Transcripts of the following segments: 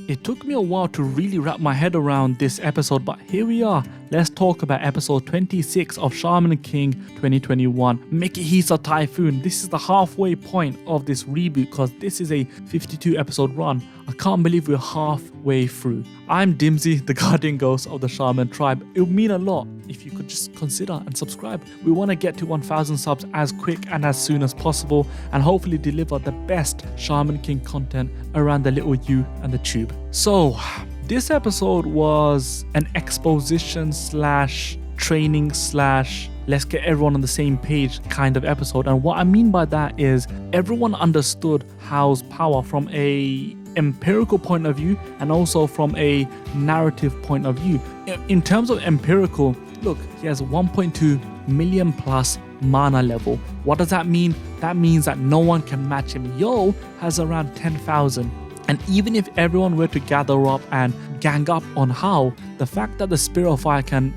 It took me a while to really wrap my head around this episode, but here we are. Let's talk about episode 26 of Shaman King 2021, Mikihisa Typhoon. This is the halfway point of this reboot because this is a 52 episode run. I can't believe we're halfway through. I'm Dimsy, the guardian ghost of the Shaman tribe. It would mean a lot if you could just consider and subscribe. We want to get to 1,000 subs as quick and as soon as possible and hopefully deliver the best Shaman King content around the little U and the tube. So, this episode was an exposition / training / let's get everyone on the same page kind of episode. And what I mean by that is everyone understood Hao's power from a empirical point of view and also from a narrative point of view. In terms of empirical, look, he has 1.2 million plus mana level. What does that mean? That means that no one can match him. Yo has around 10,000. And even if everyone were to gather up and gang up on Hao, the fact that the Spirit of Fire can,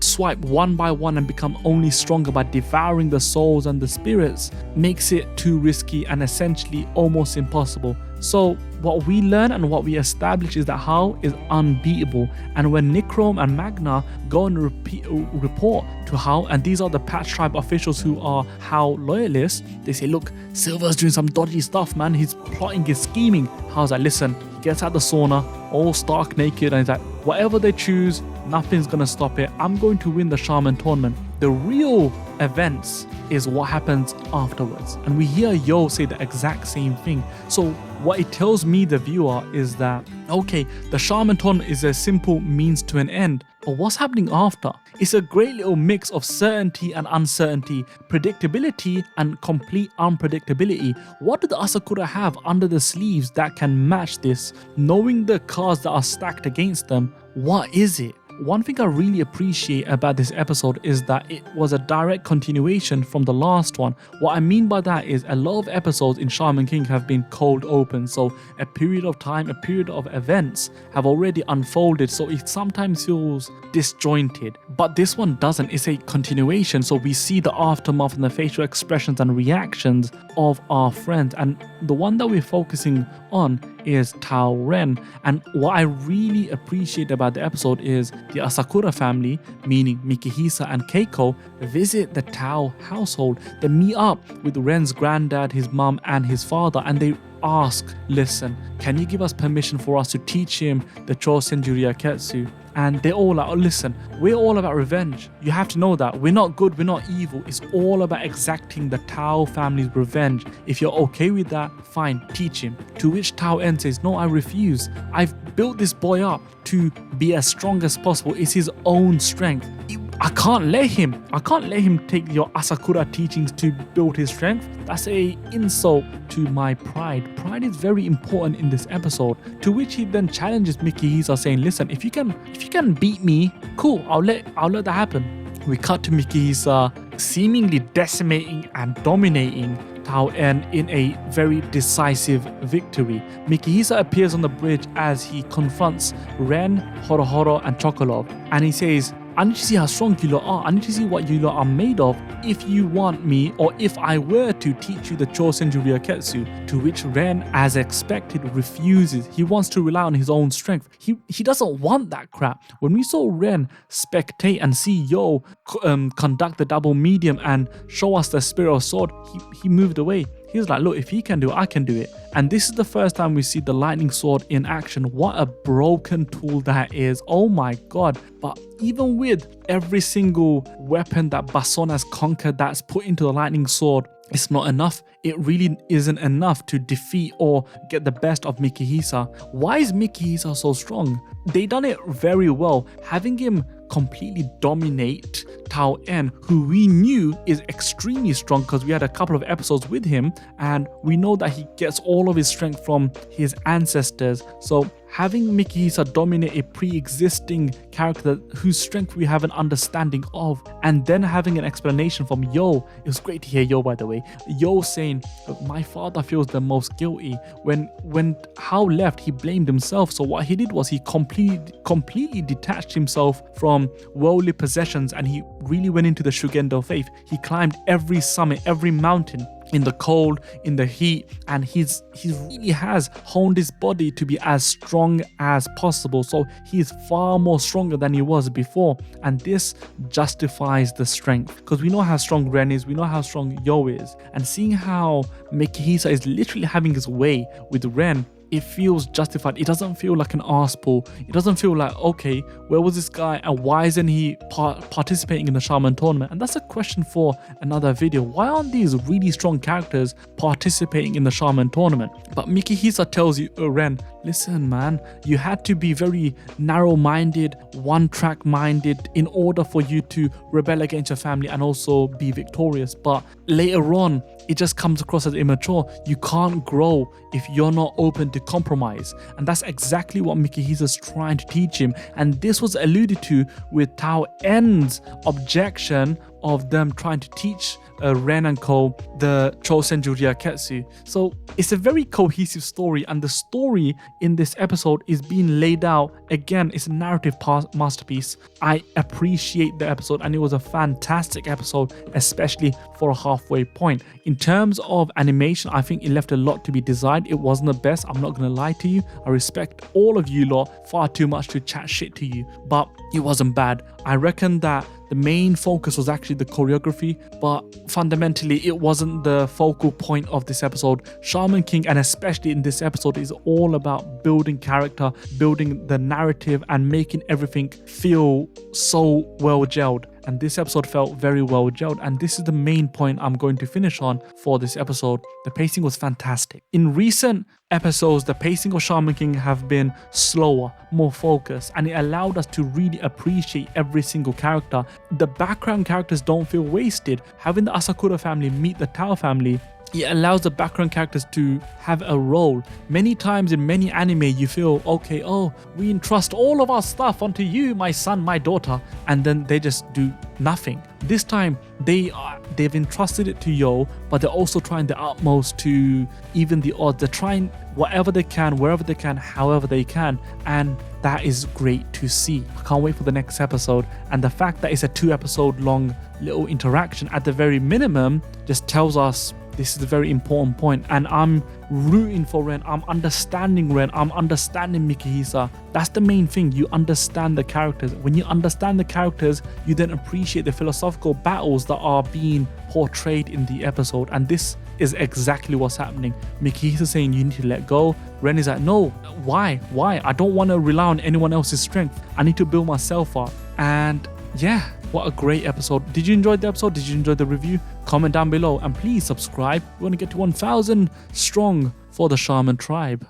swipe one by one and become only stronger by devouring the souls and the spirits makes it too risky and essentially almost impossible. So what we learn and what we establish is that Hao is unbeatable, and when Nichrome and Magna go and report to Hao, and these are the Patch Tribe officials who are Hao loyalists, they say, look, Silver's doing some dodgy stuff, man, he's plotting, he's scheming. Hao's like, listen, he gets out the sauna all stark naked and he's like, whatever they choose, nothing's gonna stop it. I'm going to win the Shaman tournament. The real events is what happens afterwards. And we hear Yo say the exact same thing. So what it tells me, the viewer, is that, okay, the Shaman tournament is a simple means to an end. But what's happening after? It's a great little mix of certainty and uncertainty, predictability and complete unpredictability. What do the Asakura have under the sleeves that can match this? Knowing the cards that are stacked against them, what is it? One thing I really appreciate about this episode is that it was a direct continuation from the last one. What I mean by that is a lot of episodes in Shaman King have been cold open, so a period of time, a period of events have already unfolded, so it sometimes feels disjointed. But this one doesn't, it's a continuation, so we see the aftermath and the facial expressions and reactions of our friends, and the one that we're focusing on is Tao Ren. And what I really appreciate about the episode is the Asakura family, meaning Mikihisa and Keiko, visit the Tao household. They meet up with Ren's granddad, his mum and his father, and they ask, listen, can you give us permission for us to teach him the Chosen Juryaketsu? And they're all like, oh, listen, we're all about revenge. You have to know that. We're not good, we're not evil. It's all about exacting the Tao family's revenge. If you're okay with that, fine, teach him. To which Tao En says, no, I refuse. I've built this boy up to be as strong as possible. It's his own strength. I can't let him take your Asakura teachings to build his strength. That's a insult to my pride. Pride is very important in this episode. To which he then challenges Mikihisa, saying, listen, if you can beat me, cool, I'll let that happen. We cut to Mikihisa seemingly decimating and dominating Tao En in a very decisive victory. Mikihisa appears on the bridge as he confronts Ren, Horohoro and Chocolov, and he says, I need to see how strong you lot are. I need to see what you lot are made of if you want me, or if I were to teach you the Chosen Juryaketsu. To which Ren, as expected, refuses. He wants to rely on his own strength. He doesn't want that crap. When we saw Ren spectate and see Yo conduct the double medium and show us the Spirit of Sword, he moved away. He was like, look, if he can do it, I can do it. And this is the first time we see the lightning sword in action. What a broken tool that is. Oh my god. But even with every single weapon that Bason has conquered that's put into the lightning sword, it's not enough. It really isn't enough to defeat or get the best of Mikihisa. Why is Mikihisa so strong? They done it very well, having him completely dominate Tao En, who we knew is extremely strong because we had a couple of episodes with him and we know that he gets all of his strength from his ancestors. So having Mikihisa dominate a pre-existing character whose strength we have an understanding of, and then having an explanation from Yo. It was great to hear Yo, by the way. Yo saying, my father feels the most guilty. When Hao left, he blamed himself. So what he did was he completely detached himself from worldly possessions and he really went into the Shugendo faith. He climbed every summit, every mountain. in the cold, in the heat, and he really has honed his body to be as strong as possible. So he's far more stronger than he was before, and this justifies the strength, because we know how strong Ren is, we know how strong Yo is, and seeing how Mikihisa is literally having his way with Ren, it feels justified. It doesn't feel like an arse pull. It doesn't feel like, okay, where was this guy and why isn't he participating in the Shaman tournament? And that's a question for another video. Why aren't these really strong characters participating in the Shaman tournament? But Mikihisa tells you, Ren, listen man, you had to be very narrow-minded, one-track minded in order for you to rebel against your family and also be victorious. But later on, it just comes across as immature. You can't grow if you're not open to compromise. And that's exactly what Mikihisa's trying to teach him. And this was alluded to with Tao En's objection of them trying to teach Ren and Co. the Chosenju Ryaketsu. So it's a very cohesive story, and the story in this episode is being laid out. Again, it's a narrative masterpiece. I appreciate the episode, and it was a fantastic episode, especially for a halfway point. In terms of animation, I think it left a lot to be desired. It wasn't the best, I'm not going to lie to you. I respect all of you lot far too much to chat shit to you, but it wasn't bad. I reckon that the main focus was actually the choreography, but fundamentally it wasn't the focal point of this episode. Shaman King, and especially in this episode, is all about building character, building the narrative, and making everything feel so well gelled. And this episode felt very well gelled, and this is the main point I'm going to finish on for this episode. The pacing was fantastic. In recent episodes, the pacing of Shaman King have been slower, more focused, and it allowed us to really appreciate every single character. The background characters don't feel wasted. Having the Asakura family meet the Tao family, it allows the background characters to have a role. Many times in many anime, you feel, okay, oh, we entrust all of our stuff onto you, my son, my daughter, and then they just do nothing. This time, they've entrusted it to Yo, but they're also trying their utmost to even the odds. They're trying whatever they can, wherever they can, however they can, and that is great to see. I can't wait for the next episode, and the fact that it's a 2-episode long little interaction at the very minimum just tells us this is a very important point, and I'm rooting for Ren. I'm understanding Ren. I'm understanding Mikihisa. That's the main thing. You understand the characters. When you understand the characters, you then appreciate the philosophical battles that are being portrayed in the episode. And this is exactly what's happening. Mikihisa saying you need to let go. Ren is like, no, why? I don't want to rely on anyone else's strength. I need to build myself up. And yeah, what a great episode. Did you enjoy the episode? Did you enjoy the review? Comment down below, and please subscribe. We want to get to 1,000 strong for the Shaman tribe.